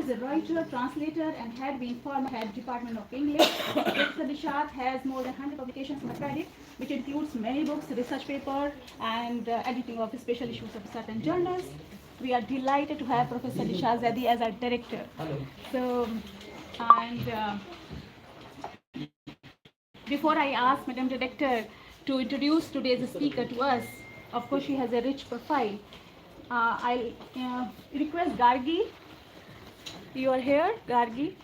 is a writer, translator, and had been former head department of English. Professor Dishad has more than 100 publications on her credit, which includes many books, research paper, and editing of special issues of certain journals. We are delighted to have Professor Dishad Zaidi as our director. Hello. So, and before I ask Madam Director to introduce today's speaker to us, of course she has a rich profile. I'll request Gargi. You are here, Gargi.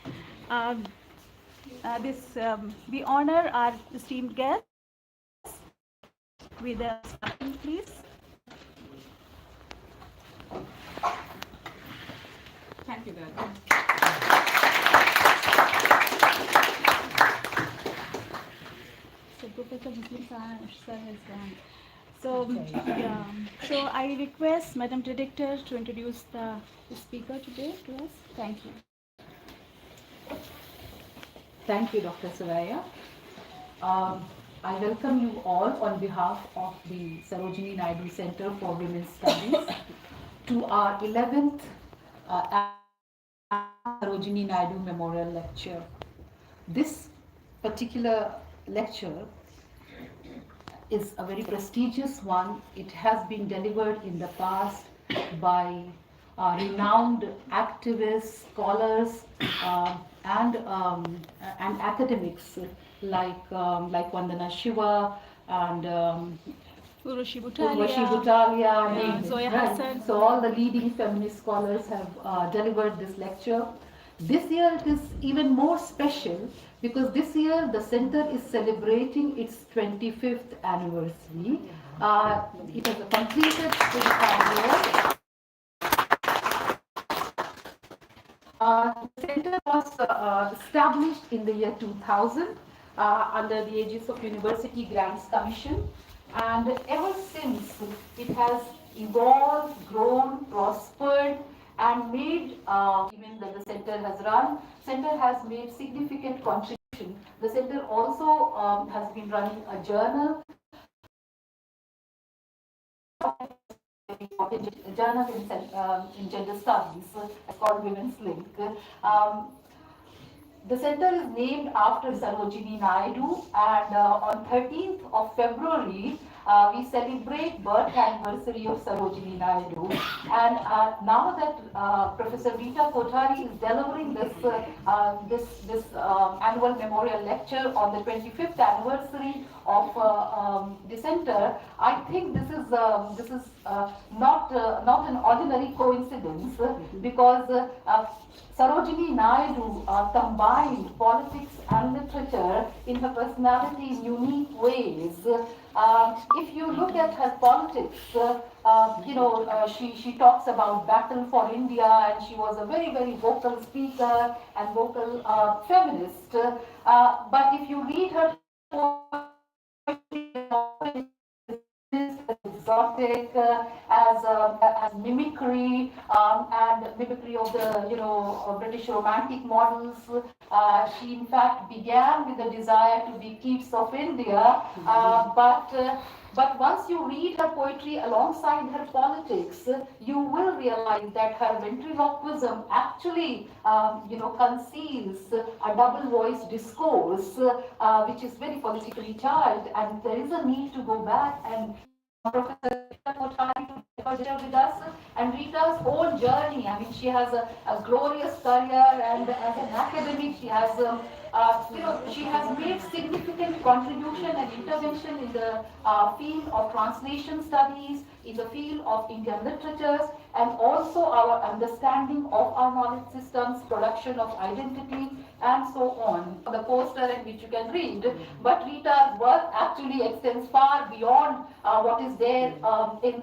We honor our esteemed guests with a starting, please. Thank you, Gargi. So Professor Muslim sir has gone. So I request Madam Director to introduce the speaker today to us. Thank you. Thank you, Dr. Saraya. I welcome you all on behalf of the Sarojini Naidu Center for Women's Studies to our 11th Sarojini Naidu Memorial Lecture. This particular lecture is a very prestigious one. It has been delivered in the past by renowned activists, scholars, and academics like Vandana Shiva and Urvashi Butalia, Zoya Hassan. So all the leading feminist scholars have delivered this lecture. This year it is even more special because this year the center is celebrating its 25th anniversary. It has completed 25 years. The center was established in the year 2000 under the aegis of University Grants Commission, and ever since it has evolved, grown, prospered, and made, even that the center has run, center has made significant contribution. The center also has been running a journal, in gender studies, called Women's Link. The center is named after Sarojini Naidu, and on 13th of February, we celebrate birth anniversary of Sarojini Naidu. And now that Professor Rita Kothari is delivering this annual memorial lecture on the 25th anniversary of the center, I think this is not an ordinary coincidence, because Sarojini Naidu combined politics and literature in her personality in unique ways. If you look at her politics, she talks about battle for India, and she was a very, very vocal speaker and vocal feminist. But if you read her poetry, exotic, as mimicry, and mimicry of the British romantic models. She in fact began with the desire to be Keats of India, but once you read her poetry alongside her politics, you will realize that her ventriloquism actually conceals a double voice discourse, which is very politically charged, and there is a need to go back and Professor Rita Kothari to share with us, and Rita's whole journey. I mean, she has a glorious career, and as an academic, she has she has made significant contribution and intervention in the field of translation studies, in the field of Indian literatures, and also our understanding of our knowledge systems, production of identity, and so on. The poster in which you can read, but Rita's work actually extends far beyond what is there in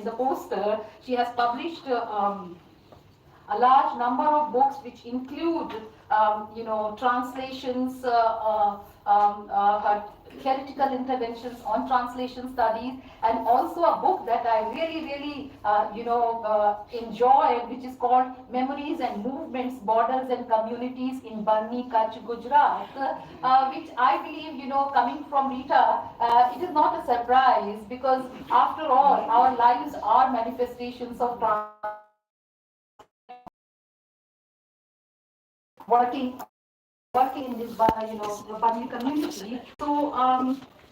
the poster. She has published a large number of books, which include translations, her theoretical interventions on translation studies, and also a book that I really enjoyed, which is called Memories and Movements, Borders and Communities in Barni, Kutch, Gujarat, which I believe, coming from Rita, it is not a surprise, because after all, our lives are manifestations of working working in this Bani community. So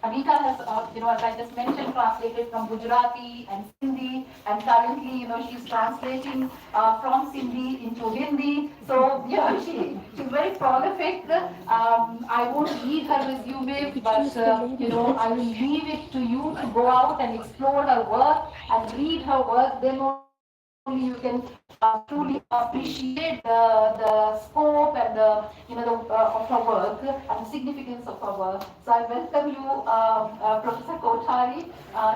Anita has, as I just mentioned, translated from Gujarati and Sindhi, and currently, she's translating from Sindhi into Hindi. So, yeah, she's very prolific. I won't read her resume, but, I will leave it to you to go out and explore her work and read her work. Then only you can truly appreciate the scope and of her work and the significance of her work. So I welcome you, Professor Kothari.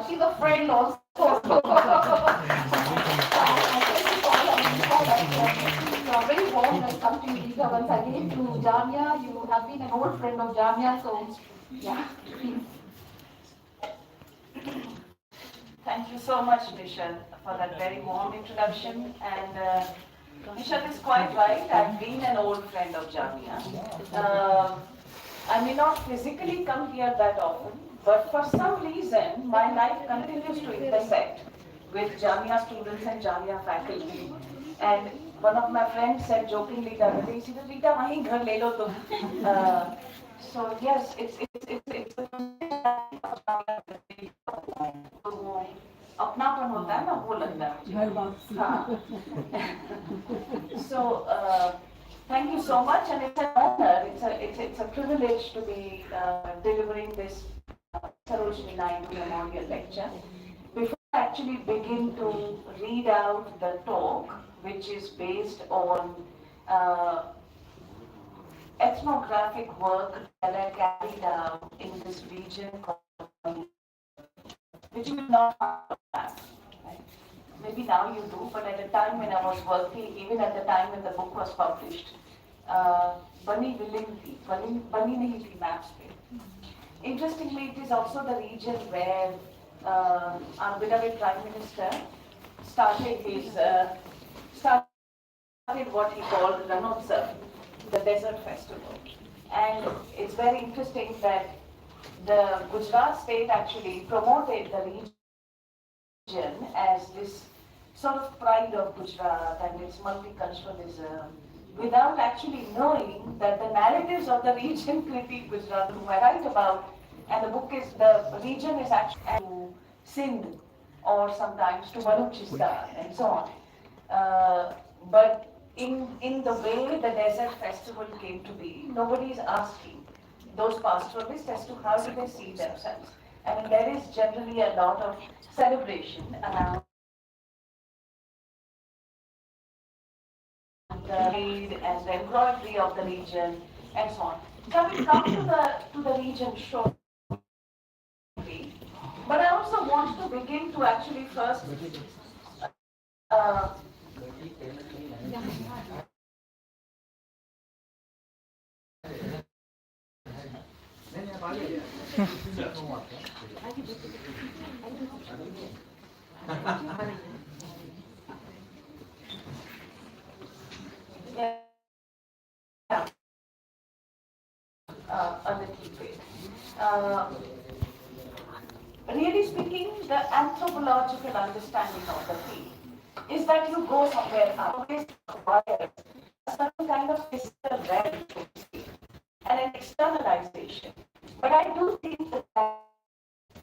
She's a friend also. Very warm welcome to you, Lisa, once again to Jamia. You have been an old friend of Jamia, so yeah, please. Thank you so much, Nishan, for that very warm introduction. And Nishan is quite right. I've been an old friend of Jamia. I may not physically come here that often, but for some reason, my life continues to intersect with Jamia students and Jamia faculty. And one of my friends said jokingly the other day, she said, "Rita, wahin ghar le lo tum." So yes, it's तो वो अपनापन होता है ना वो लगता है मुझे हाँ so thank you so much and it's an honor it's a privilege to be delivering this Sarojini Naidu memorial lecture. Before I actually begin to read out the talk, which is based on ethnographic work that I carried out in this region called, which you will not have. Right? Maybe now you do, but at the time when I was working, even at the time when the book was published, Bani nahi thi maps pe. Interestingly, it is also the region where our beloved Prime Minister started what he called Ranotsav, the desert festival. And it's very interesting that the Gujarat state actually promoted the region as this sort of pride of Gujarat and its multiculturalism without actually knowing that the narratives of the region critique Gujarat, whom I write about, and the region is actually to Sindh or sometimes to Balochistan and so on. But in the way the desert festival came to be, nobody is asking those pastoralists as to how do they see themselves. I mean, there is generally a lot of celebration around the trade and the embroidery of the region and so on. So I will come to the region shortly, but I also want to begin to actually first a little bit. Really speaking, the anthropological understanding of the field is that you go somewhere always requires a certain kind of physical reality and an externalization. But I do think that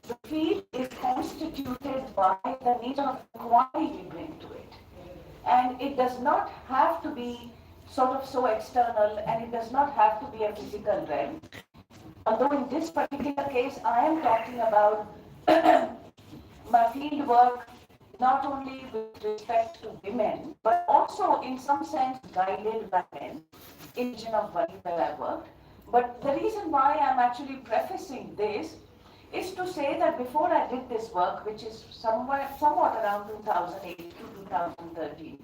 the field is constituted by the nature of inquiry we bring to it. And it does not have to be sort of so external and it does not have to be a physical realm. Although in this particular case, I am talking about my field work not only with respect to women, but also in some sense guided by men in the region of Bali where I worked. But the reason why I'm actually prefacing this is to say that before I did this work, which is somewhat around 2008 to 2013,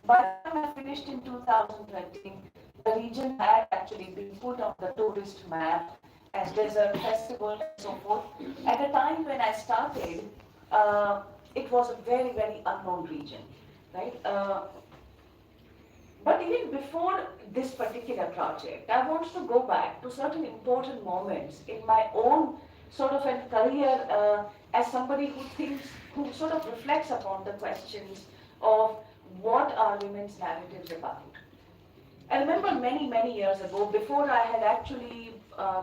by the time I finished in 2013, the region had actually been put on the tourist map as desert festival and so forth. At the time when I started, it was a very, very unknown region, right? But even before this particular project, I want to go back to certain important moments in my own sort of a career as somebody who sort of reflects upon the questions of what are women's narratives about. I remember many, many years ago, before I had actually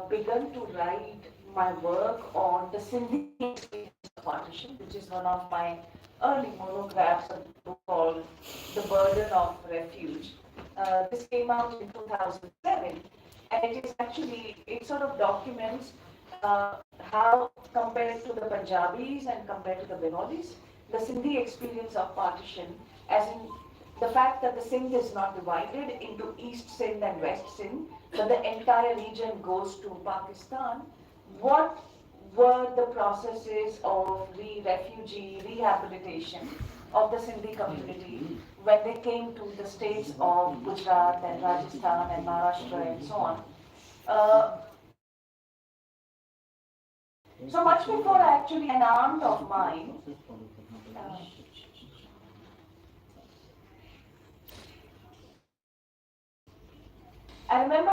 begun to write my work on the Sindhi experience of partition, which is one of my early monographs, a book called The Burden of Refuge. This came out in 2007, and it is actually, it sort of documents how, compared to the Punjabis and compared to the Bengalis, the Sindhi experience of partition, as in the fact that the Sindh is not divided into East Sindh and West Sindh, but the entire region goes to Pakistan. What were the processes of refugee rehabilitation of the Sindhi community when they came to the states of Gujarat and Rajasthan and Maharashtra and so on? Uh, so much before actually an aunt of mine, uh, I remember